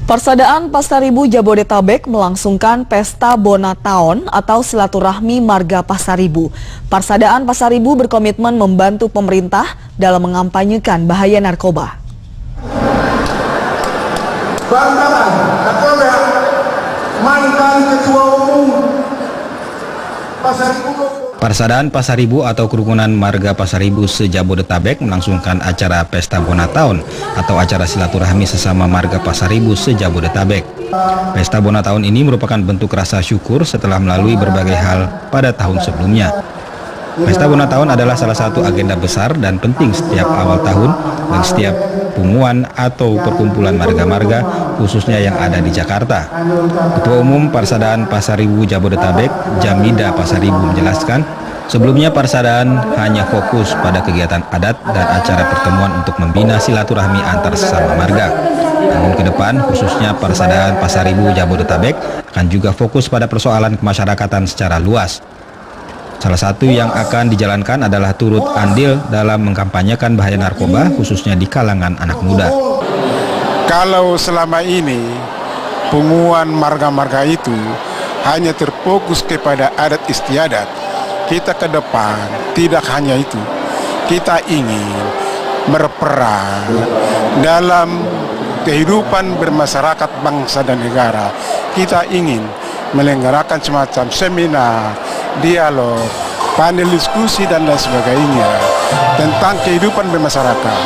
Persaudaraan Pasaribu Jabodetabek melangsungkan Pesta Bonataon atau Silaturahmi Marga Pasaribu. Persaudaraan Pasaribu berkomitmen membantu pemerintah dalam mengampanyekan bahaya narkoba. Bantahan narkoba mantan Ketua Umum Pasaribu. Persaudaraan Pasaribu atau Kerukunan Marga Pasaribu se-Jabodetabek melangsungkan acara Pesta Bonataon atau acara silaturahmi sesama Marga Pasaribu se-Jabodetabek. Pesta Bonataon ini merupakan bentuk rasa syukur setelah melalui berbagai hal pada tahun sebelumnya. Pesta Bonataon adalah salah satu agenda besar dan penting setiap awal tahun dan setiap pengumuman atau perkumpulan marga-marga khususnya yang ada di Jakarta. Ketua Umum Persaudaraan Pasaribu Jabodetabek, Jamida Pasaribu menjelaskan, sebelumnya Persaudaraan hanya fokus pada kegiatan adat dan acara pertemuan untuk membina silaturahmi antar sesama marga. Namun ke depan, khususnya Persaudaraan Pasaribu Jabodetabek akan juga fokus pada persoalan kemasyarakatan secara luas. Salah satu yang akan dijalankan adalah turut andil dalam mengkampanyekan bahaya narkoba, khususnya di kalangan anak muda. Kalau selama ini pengumuman marga-marga itu hanya terfokus kepada adat istiadat, kita ke depan tidak hanya itu. Kita ingin berperan dalam kehidupan bermasyarakat bangsa dan negara. Kita ingin menyelenggarakan semacam seminar, dialog, panel diskusi dan lain sebagainya tentang kehidupan bermasyarakat.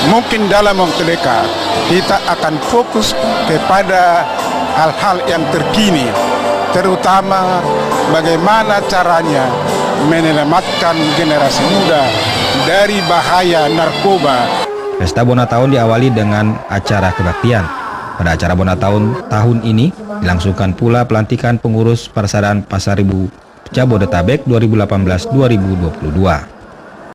Mungkin dalam waktu dekat kita akan fokus kepada hal-hal yang terkini, terutama bagaimana caranya menyelamatkan generasi muda dari bahaya narkoba. Pesta Bonataon diawali dengan acara kebaktian. Pada acara Bonataon tahun ini dilangsungkan pula pelantikan pengurus Persaudaraan Pasaribu Jabodetabek 2018-2022.